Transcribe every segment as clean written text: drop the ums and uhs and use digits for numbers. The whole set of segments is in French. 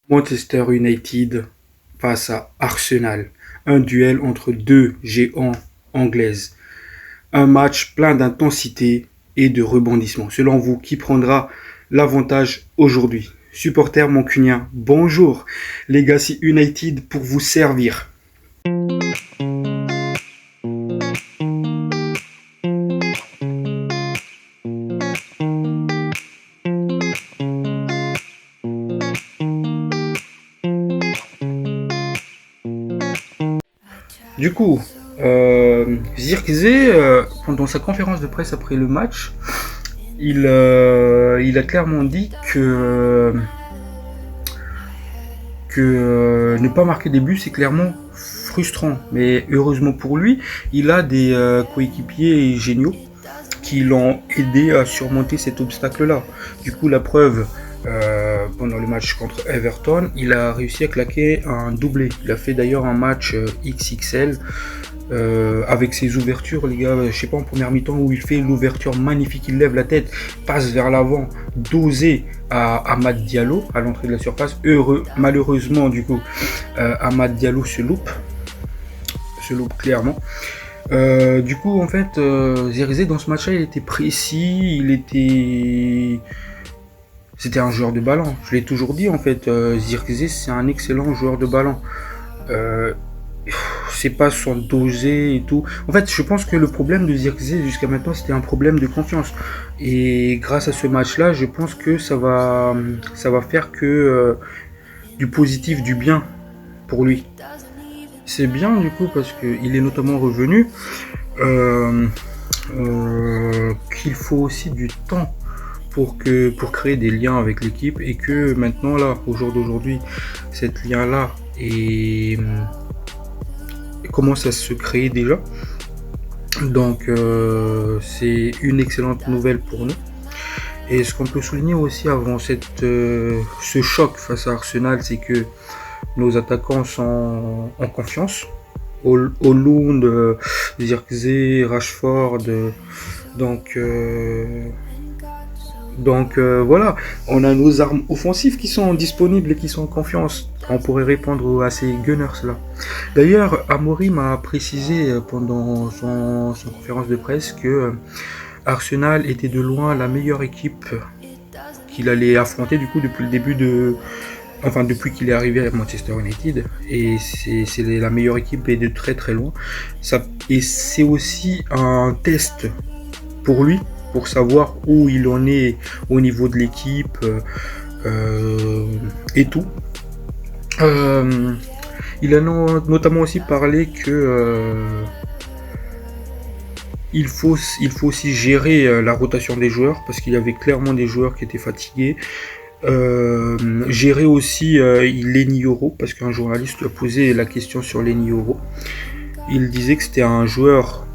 Manchester United face à Arsenal. Un duel entre deux géants anglaises. Un match plein d'intensité et de rebondissements. Selon vous, qui prendra l'avantage aujourd'hui? Supporters mancuniens, bonjour. Legacy United pour vous servir. Du coup, Zirkzee, pendant sa conférence de presse après le match, il a clairement dit que ne pas marquer des buts, c'est clairement frustrant. Mais heureusement pour lui, il a des coéquipiers géniaux qui l'ont aidé à surmonter cet obstacle-là. Du coup, la preuve, pendant le match contre Everton, il a réussi à claquer un doublé. Il a fait d'ailleurs un match XXL avec ses ouvertures, les gars. Je sais pas, en première mi-temps où il fait l'ouverture magnifique, il lève la tête, passe vers l'avant, dosé à Amad Diallo à l'entrée de la surface. Malheureusement, du coup, Amad Diallo se loupe clairement. Du coup, en fait, Zirkzee dans ce match-là, il était précis, c'était un joueur de ballon. Je l'ai toujours dit, en fait, Zirkzee, c'est un excellent joueur de ballon. C'est pas son dosé et tout. En fait, je pense que le problème de Zirkzee jusqu'à maintenant, c'était un problème de confiance. Et grâce à ce match-là, je pense que ça va faire que du positif, du bien pour lui. C'est bien du coup parce qu'il est notamment revenu qu'il faut aussi du temps pour créer des liens avec l'équipe et que maintenant là, au jour d'aujourd'hui, cet lien-là commence à se créer déjà. Donc c'est une excellente nouvelle pour nous. Et ce qu'on peut souligner aussi avant ce choc face à Arsenal, c'est que nos attaquants sont en confiance. Haaland, Zirkzee, Rashford. Donc voilà, on a nos armes offensives qui sont disponibles et qui sont en confiance. On pourrait répondre à ces Gunners là. D'ailleurs, Amorim a précisé pendant son conférence de presse que Arsenal était de loin la meilleure équipe qu'il allait affronter du coup depuis qu'il est arrivé à Manchester United, et c'est la meilleure équipe et de très très loin. Et c'est aussi un test pour lui, pour savoir où il en est au niveau de l'équipe et tout. Il a notamment aussi parlé que il faut aussi gérer la rotation des joueurs, parce qu'il y avait clairement des joueurs qui étaient fatigués. Gérer aussi Leny Yoro, parce qu'un journaliste lui a posé la question sur Leny Yoro. Il disait que c'était un joueur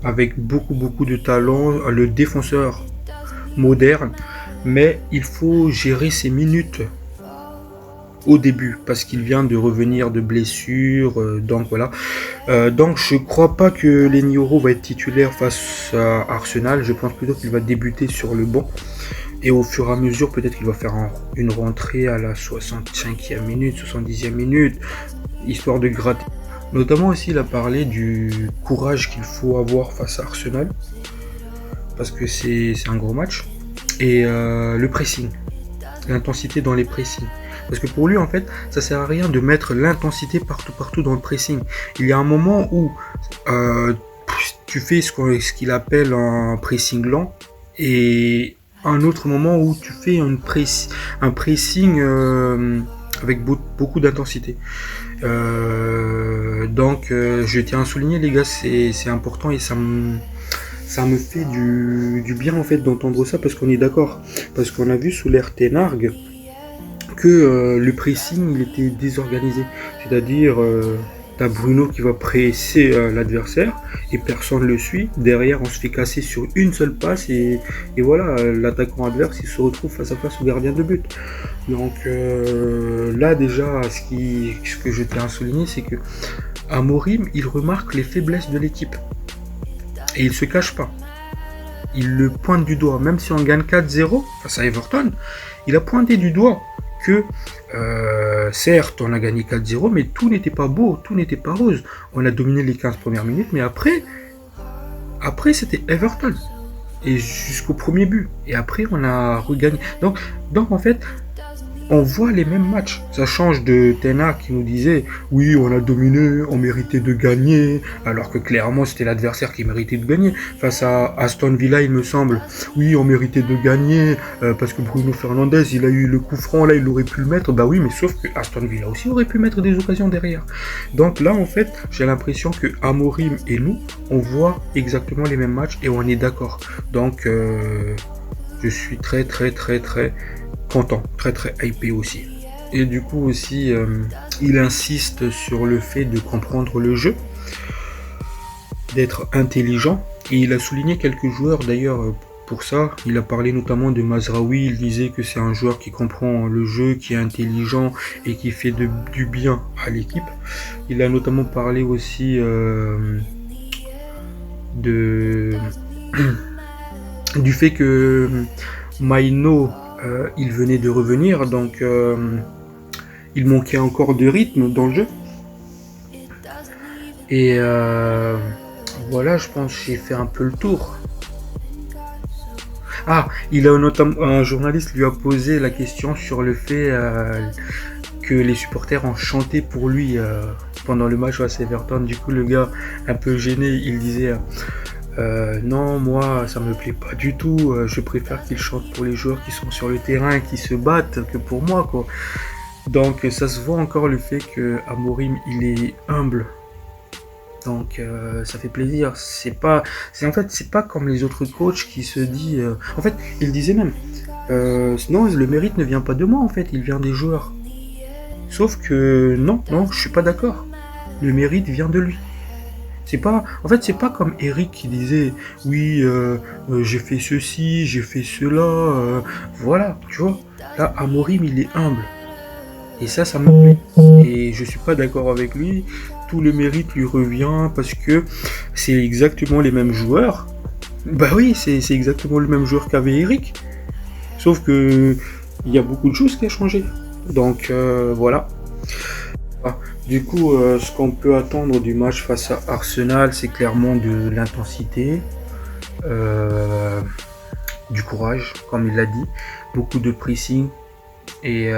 avec beaucoup de talent, le défenseur moderne, mais il faut gérer ses minutes au début parce qu'il vient de revenir de blessure, donc voilà. Donc je crois pas que Leny Yoro va être titulaire face à Arsenal. Je pense plutôt qu'il va débuter sur le banc. Et au fur et à mesure, peut-être qu'il va faire une rentrée à la 65e minute, 70e minute, histoire de gratter. Notamment aussi, il a parlé du courage qu'il faut avoir face à Arsenal, parce que c'est un gros match. Et le pressing, l'intensité dans les pressings. Parce que pour lui, en fait, ça sert à rien de mettre l'intensité partout dans le pressing. Il y a un moment où tu fais ce qu'il appelle un pressing lent, et un autre moment où tu fais un pressing avec beaucoup d'intensité. Donc je tiens à souligner, les gars, c'est important, et ça me fait du bien en fait d'entendre ça, parce qu'on est d'accord, parce qu'on a vu sous l'ère Tenarg que le pressing il était désorganisé, c'est-à-dire t'as Bruno qui va presser l'adversaire et personne ne le suit. Derrière, on se fait casser sur une seule passe et voilà, l'attaquant adverse il se retrouve face à face au gardien de but. Donc là déjà, ce que je tiens à souligner, c'est que Amorim il remarque les faiblesses de l'équipe et il se cache pas. Il le pointe du doigt, même si on gagne 4-0 face à Everton, il a pointé du doigt que, certes, on a gagné 4-0, mais tout n'était pas beau, tout n'était pas rose. On a dominé les 15 premières minutes, mais après c'était Everton. Et jusqu'au premier but. Et après, on a regagné. Donc en fait, on voit les mêmes matchs. Ça change de Tena qui nous disait oui, on a dominé, on méritait de gagner, alors que clairement c'était l'adversaire qui méritait de gagner. Face à Aston Villa, il me semble, oui, on méritait de gagner parce que Bruno Fernandes, il a eu le coup franc, là, il aurait pu le mettre. Bah oui, mais sauf que Aston Villa aussi aurait pu mettre des occasions derrière. Donc là, en fait, j'ai l'impression que Amorim et nous, on voit exactement les mêmes matchs et on est d'accord. Donc, je suis très content, très hypé aussi. Et du coup aussi, il insiste sur le fait de comprendre le jeu, d'être intelligent. Et il a souligné quelques joueurs d'ailleurs pour ça. Il a parlé notamment de Mazraoui. Il disait que c'est un joueur qui comprend le jeu, qui est intelligent et qui fait du bien à l'équipe. Il a notamment parlé aussi du fait que Maino il venait de revenir, donc il manquait encore de rythme dans le jeu. Et voilà, je pense que j'ai fait un peu le tour. Ah, il a notamment un journaliste lui a posé la question sur le fait que les supporters ont chanté pour lui pendant le match face à Everton. Du coup, le gars, un peu gêné, il disait non, moi ça me plaît pas du tout, je préfère qu'ils chantent pour les joueurs qui sont sur le terrain, qui se battent, que pour moi, quoi. Donc ça se voit encore le fait que Amorim il est humble. Donc ça fait plaisir. En fait c'est pas comme les autres coachs qui se dit. En fait il disait même non, le mérite ne vient pas de moi, en fait, il vient des joueurs. Sauf que non, je suis pas d'accord. Le mérite vient de lui. C'est pas comme Eric qui disait oui, j'ai fait ceci, j'ai fait cela, voilà, tu vois. Là, Amorim, il est humble. Et ça me plaît. Et je suis pas d'accord avec lui. Tout le mérite lui revient parce que c'est exactement les mêmes joueurs. Bah oui, c'est exactement le même joueur qu'avait Eric. Sauf que il y a beaucoup de choses qui ont changé. Donc voilà. Du coup, ce qu'on peut attendre du match face à Arsenal, c'est clairement de l'intensité, du courage, comme il l'a dit, beaucoup de pressing, et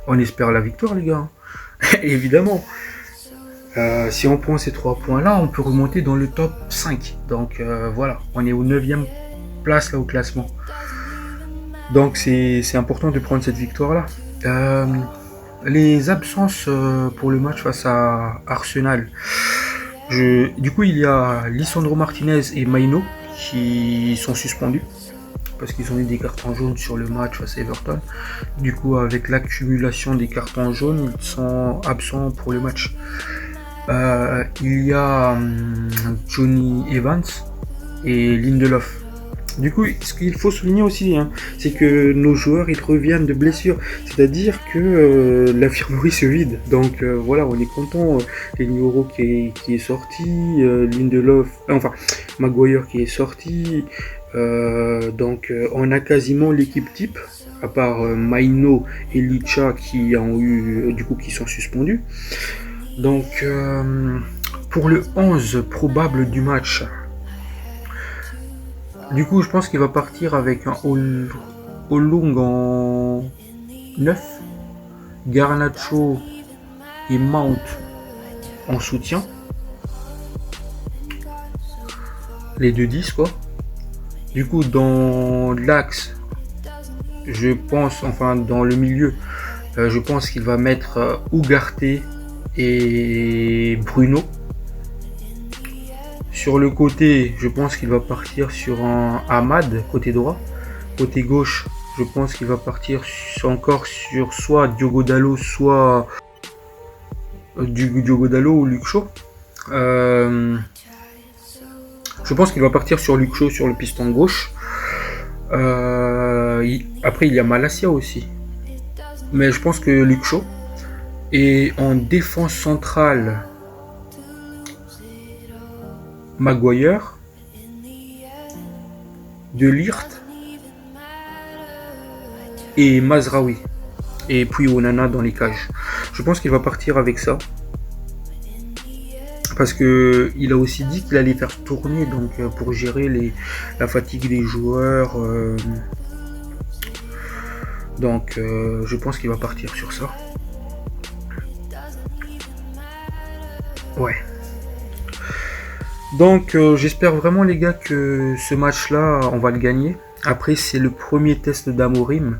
on espère la victoire, les gars. Évidemment. Si on prend ces 3 points-là, on peut remonter dans le top 5. Donc voilà, on est au 9e place là au classement. Donc c'est important de prendre cette victoire-là. Les absences pour le match face à Arsenal. Du coup, il y a Lisandro Martinez et Maino qui sont suspendus parce qu'ils ont eu des cartons jaunes sur le match face à Everton. Du coup, avec l'accumulation des cartons jaunes, ils sont absents pour le match. Il y a Johnny Evans et Lindelof. Du coup, ce qu'il faut souligner aussi, c'est que nos joueurs ils reviennent de blessures, c'est-à-dire que l'infirmerie se vide. Donc voilà, on est content. Lenioro qui est sorti, Lindelof, Maguire qui est sorti. Donc on a quasiment l'équipe type, à part Maino et Licha qui sont suspendus. Donc pour le 11 probable du match. Du coup, je pense qu'il va partir avec un Olung en 9, Garnacho et Mount en soutien. Les deux 10 quoi. Du coup, dans l'axe, je pense, dans le milieu, je pense qu'il va mettre Ugarte et Bruno. Sur le côté, je pense qu'il va partir sur un Ahmad, côté droit. Côté gauche, je pense qu'il va partir encore sur soit Diogo Dalot, soit Diogo Dalot ou Luke Shaw. Je pense qu'il va partir sur Luke Shaw sur le piston gauche. Après, il y a Malacia aussi. Mais je pense que Luke Shaw. Et en défense centrale, Maguire, De Ligt et Mazraoui. et puis Onana dans les cages. Je pense qu'il va partir avec ça. Parce que il a aussi dit qu'il allait faire tourner donc pour gérer la fatigue des joueurs. Donc je pense qu'il va partir sur ça. Ouais. Donc j'espère vraiment les gars que ce match-là, on va le gagner. Après c'est le premier test d'Amorim.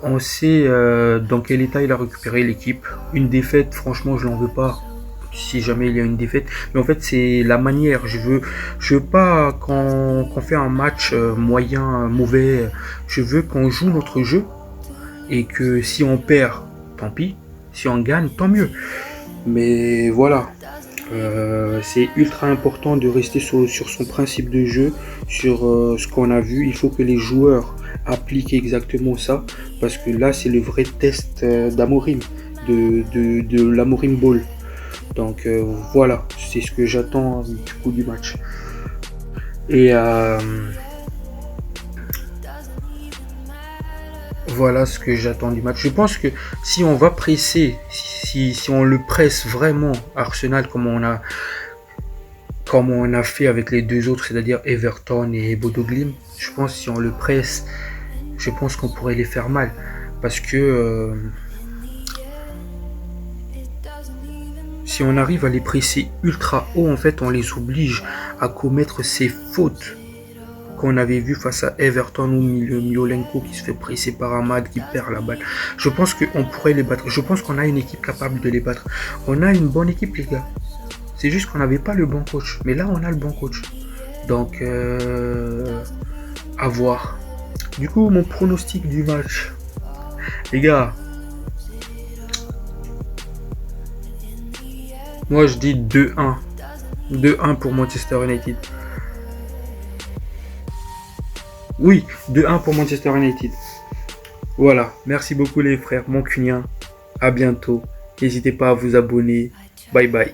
On sait dans quel état il a récupéré l'équipe. Une défaite, franchement je l'en veux pas. Si jamais il y a une défaite, mais en fait c'est la manière. Je veux pas qu'on fait un match moyen, mauvais. Je veux qu'on joue notre jeu et que si on perd, tant pis. Si on gagne, tant mieux. Mais voilà, c'est ultra important de rester sur son principe de jeu, sur ce qu'on a vu. Il faut que les joueurs appliquent exactement ça, parce que là c'est le vrai test d'Amorim, de l'Amorim Ball. Donc voilà, c'est ce que j'attends du coup du match. Et voilà ce que j'attends du match. Je pense que si on va presser, si on le presse vraiment Arsenal comme on a fait avec les deux autres, c'est-à-dire Everton et Bodo Glimt, je pense que si on le presse, je pense qu'on pourrait les faire mal. Parce que si on arrive à les presser ultra haut, en fait, on les oblige à commettre ces fautes qu'on avait vu face à Everton ou Miolenko qui se fait presser par Ahmad, qui perd la balle. Je pense qu'on pourrait les battre. Je pense qu'on a une équipe capable de les battre. On a une bonne équipe, les gars. C'est juste qu'on n'avait pas le bon coach. Mais là, on a le bon coach. Donc, à voir. Du coup, mon pronostic du match. Les gars, moi je dis 2-1. 2-1 pour Manchester United. Oui, 2-1 pour Manchester United. Voilà, merci beaucoup les frères mancuniens. À bientôt. N'hésitez pas à vous abonner. Bye bye.